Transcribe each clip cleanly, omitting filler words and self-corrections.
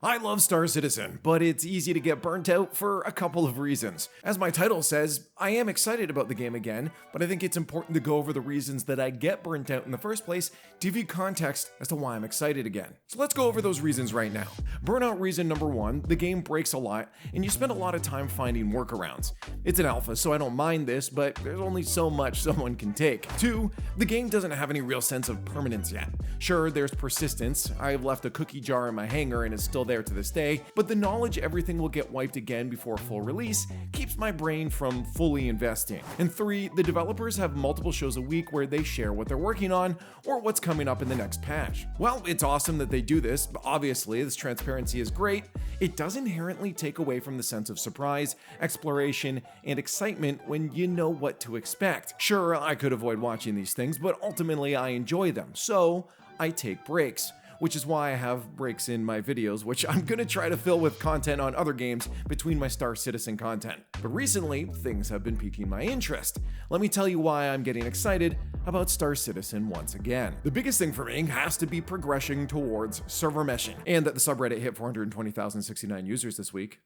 I love Star Citizen, but it's easy to get burnt out for a couple of reasons. As my title says, I am excited about the game again, but I think it's important to go over the reasons that I get burnt out in the first place to give you context as to why I'm excited again. So let's go over those reasons right now. Burnout reason number one, the game breaks a lot, and you spend a lot of time finding workarounds. It's an alpha, so I don't mind this, but there's only so much someone can take. Two, the game doesn't have any real sense of permanence yet. Sure, there's persistence. I've left a cookie jar in my hangar and it's still there to this day, but the knowledge everything will get wiped again before full release keeps my brain from fully investing. And three, the developers have multiple shows a week where they share what they're working on or what's coming up in the next patch. Well, it's awesome that they do this, but obviously this transparency is great. It does inherently take away from the sense of surprise, exploration, and excitement when you know what to expect. Sure, I could avoid watching these things, but ultimately I enjoy them, so I take breaks. Which is why I have breaks in my videos, which I'm gonna try to fill with content on other games between my Star Citizen content. But recently, things have been piquing my interest. Let me tell you why I'm getting excited about Star Citizen once again. The biggest thing for me has to be progression towards server meshing, and that the subreddit hit 420,069 users this week.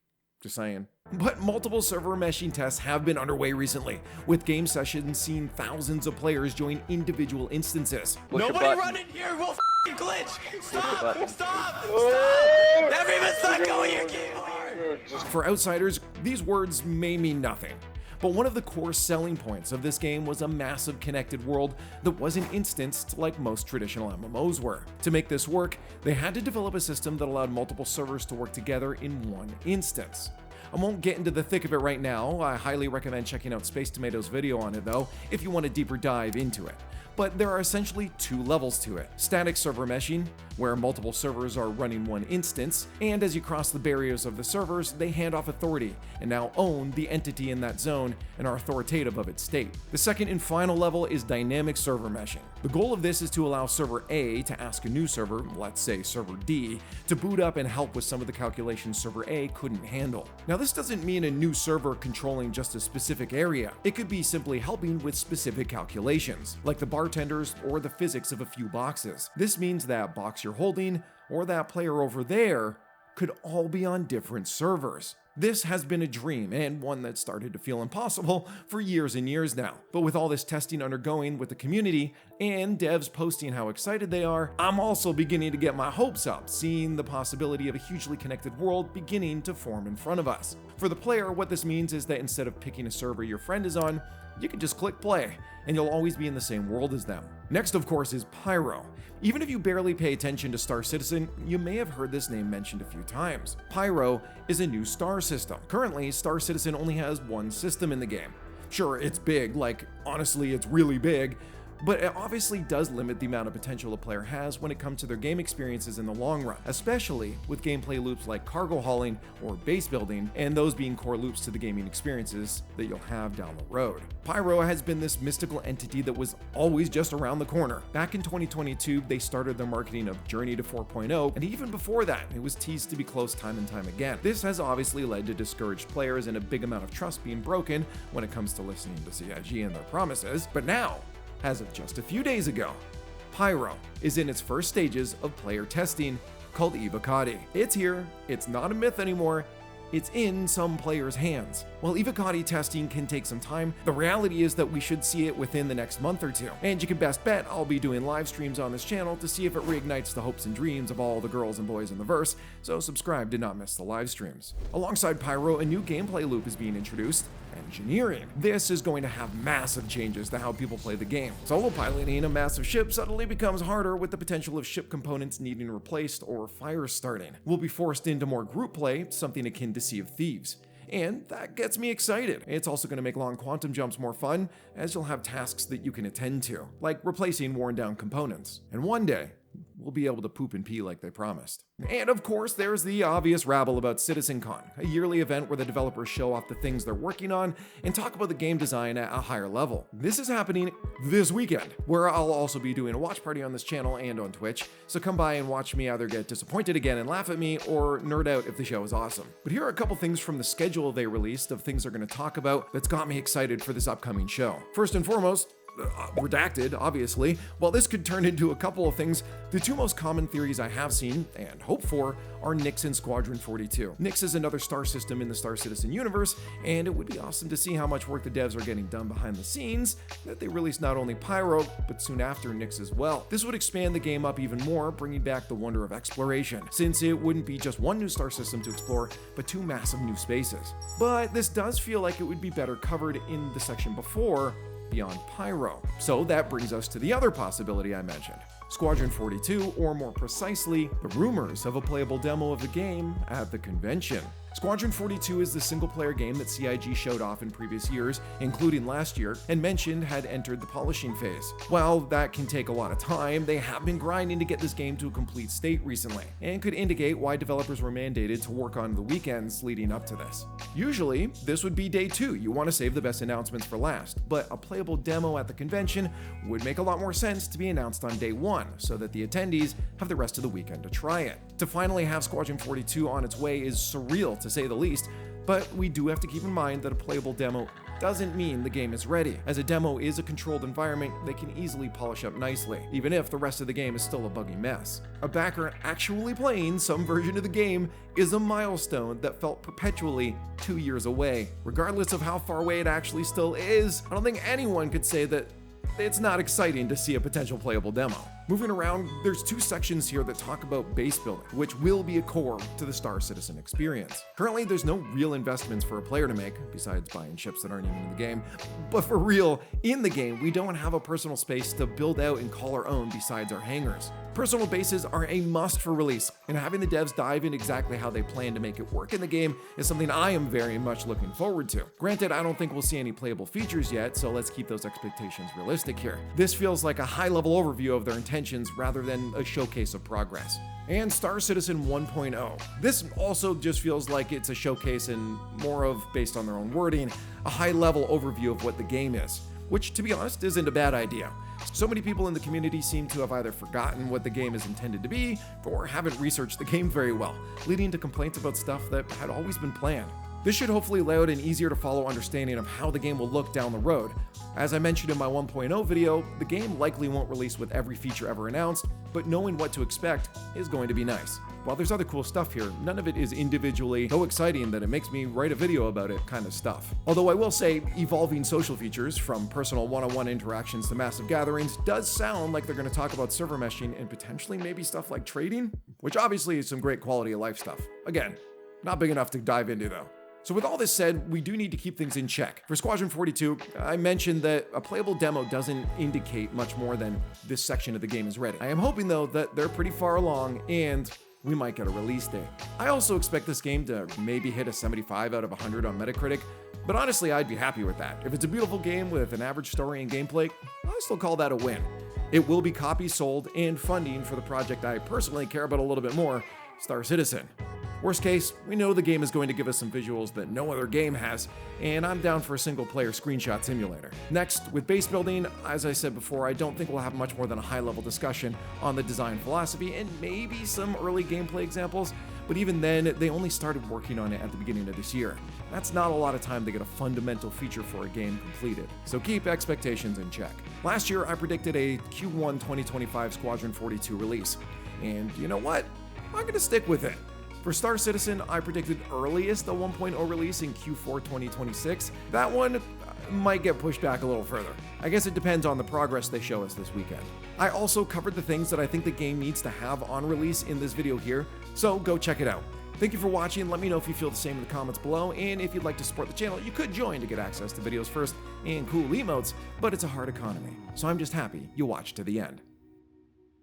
Just saying. But multiple server meshing tests have been underway recently, with game sessions seeing thousands of players join individual instances. Nobody run in here, we'll glitch! Stop! Everyone's not going your keyboard! For outsiders, these words may mean nothing. But one of the core selling points of this game was a massive connected world that wasn't instanced like most traditional MMOs were. To make this work, they had to develop a system that allowed multiple servers to work together in one instance. I won't get into the thick of it right now. I highly recommend checking out Space Tomato's video on it though, if you want a deeper dive into it. But there are essentially two levels to it. Static server meshing, where multiple servers are running one instance, and as you cross the barriers of the servers, they hand off authority and now own the entity in that zone and are authoritative of its state. The second and final level is dynamic server meshing. The goal of this is to allow server A to ask a new server, let's say server D, to boot up and help with some of the calculations server A couldn't handle. Now this doesn't mean a new server controlling just a specific area. It could be simply helping with specific calculations, like the bartenders or the physics of a few boxes. This means that box you're holding or that player over there could all be on different servers. This has been a dream, and one that started to feel impossible for years and years now. But with all this testing undergoing with the community, and devs posting how excited they are, I'm also beginning to get my hopes up, seeing the possibility of a hugely connected world beginning to form in front of us. For the player, what this means is that instead of picking a server your friend is on, you can just click play, and you'll always be in the same world as them. Next, of course, is Pyro. Even if you barely pay attention to Star Citizen, you may have heard this name mentioned a few times. Pyro is a new star system. Currently, Star Citizen only has one system in the game. Sure, it's big, like honestly, it's really big, but it obviously does limit the amount of potential a player has when it comes to their game experiences in the long run, especially with gameplay loops like cargo hauling or base building, and those being core loops to the gaming experiences that you'll have down the road. Pyro has been this mystical entity that was always just around the corner. Back in 2022, they started their marketing of Journey to 4.0, and even before that, it was teased to be close time and time again. This has obviously led to discouraged players and a big amount of trust being broken when it comes to listening to CIG and their promises, but now, as of just a few days ago, Pyro is in its first stages of player testing called Evocati. It's here, it's not a myth anymore, it's in some players' hands. While Evocati testing can take some time, the reality is that we should see it within the next month or two. And you can best bet I'll be doing live streams on this channel to see if it reignites the hopes and dreams of all the girls and boys in the verse, so subscribe to not miss the live streams. Alongside Pyro, a new gameplay loop is being introduced, Engineering. This is going to have massive changes to how people play the game. Solo piloting a massive ship suddenly becomes harder with the potential of ship components needing replaced or fires starting. We'll be forced into more group play, something akin to Sea of Thieves. And that gets me excited. It's also going to make long quantum jumps more fun, as you'll have tasks that you can attend to, like replacing worn down components. And one day, we'll be able to poop and pee like they promised. And of course, there's the obvious rabble about CitizenCon, a yearly event where the developers show off the things they're working on and talk about the game design at a higher level. This is happening this weekend, where I'll also be doing a watch party on this channel and on Twitch, so come by and watch me either get disappointed again and laugh at me, or nerd out if the show is awesome. But here are a couple things from the schedule they released of things they're going to talk about that's got me excited for this upcoming show. First and foremost, redacted, obviously. While this could turn into a couple of things, the two most common theories I have seen and hope for are Nyx and Squadron 42. Nyx is another star system in the Star Citizen universe, and it would be awesome to see how much work the devs are getting done behind the scenes, that they release not only Pyro, but soon after Nyx as well. This would expand the game up even more, bringing back the wonder of exploration, since it wouldn't be just one new star system to explore, but two massive new spaces. But this does feel like it would be better covered in the section before, beyond Pyro. So that brings us to the other possibility I mentioned. Squadron 42, or more precisely, the rumors of a playable demo of the game at the convention. Squadron 42 is the single-player game that CIG showed off in previous years, including last year, and mentioned had entered the polishing phase. While that can take a lot of time, they have been grinding to get this game to a complete state recently, and could indicate why developers were mandated to work on the weekends leading up to this. Usually, this would be day 2, you want to save the best announcements for last, but a playable demo at the convention would make a lot more sense to be announced on day 1, so that the attendees have the rest of the weekend to try it. To finally have Squadron 42 on its way is surreal, to say the least, but we do have to keep in mind that a playable demo doesn't mean the game is ready. As a demo is a controlled environment, they can easily polish up nicely, even if the rest of the game is still a buggy mess. A backer actually playing some version of the game is a milestone that felt perpetually 2 years away. Regardless of how far away it actually still is, I don't think anyone could say that it's not exciting to see a potential playable demo. Moving around, there's 2 sections here that talk about base building, which will be a core to the Star Citizen experience. Currently, there's no real investments for a player to make, besides buying ships that aren't even in the game. But for real, in the game, we don't have a personal space to build out and call our own besides our hangars. Personal bases are a must for release, and having the devs dive in exactly how they plan to make it work in the game is something I am very much looking forward to. Granted, I don't think we'll see any playable features yet, so let's keep those expectations realistic here. This feels like a high-level overview of their intentions rather than a showcase of progress. And Star Citizen 1.0. This also just feels like it's a showcase and more of, based on their own wording, a high-level overview of what the game is, which, to be honest, isn't a bad idea. So many people in the community seem to have either forgotten what the game is intended to be, or haven't researched the game very well, leading to complaints about stuff that had always been planned. This should hopefully lay out an easier to follow understanding of how the game will look down the road. As I mentioned in my 1.0 video, the game likely won't release with every feature ever announced, but knowing what to expect is going to be nice. While there's other cool stuff here, none of it is individually so exciting that it makes me write a video about it kind of stuff. Although I will say, evolving social features from personal one-on-one interactions to massive gatherings does sound like they're going to talk about server meshing and potentially maybe stuff like trading, which obviously is some great quality of life stuff. Again, not big enough to dive into though. So with all this said, we do need to keep things in check. For Squadron 42, I mentioned that a playable demo doesn't indicate much more than this section of the game is ready. I am hoping though that they're pretty far along and we might get a release date. I also expect this game to maybe hit a 75 out of 100 on Metacritic, but honestly I'd be happy with that. If it's a beautiful game with an average story and gameplay, I still call that a win. It will be copies sold and funding for the project I personally care about a little bit more, Star Citizen. Worst case, we know the game is going to give us some visuals that no other game has, and I'm down for a single-player screenshot simulator. Next, with base building, as I said before, I don't think we'll have much more than a high-level discussion on the design philosophy and maybe some early gameplay examples, but even then, they only started working on it at the beginning of this year. That's not a lot of time to get a fundamental feature for a game completed, so keep expectations in check. Last year, I predicted a Q1 2025 Squadron 42 release, and you know what? I'm gonna stick with it. For Star Citizen, I predicted earliest a 1.0 release in Q4 2026. That one might get pushed back a little further. I guess it depends on the progress they show us this weekend. I also covered the things that I think the game needs to have on release in this video here, so go check it out. Thank you for watching. Let me know if you feel the same in the comments below, and if you'd like to support the channel, you could join to get access to videos first and cool emotes, but it's a hard economy, so I'm just happy you watched to the end.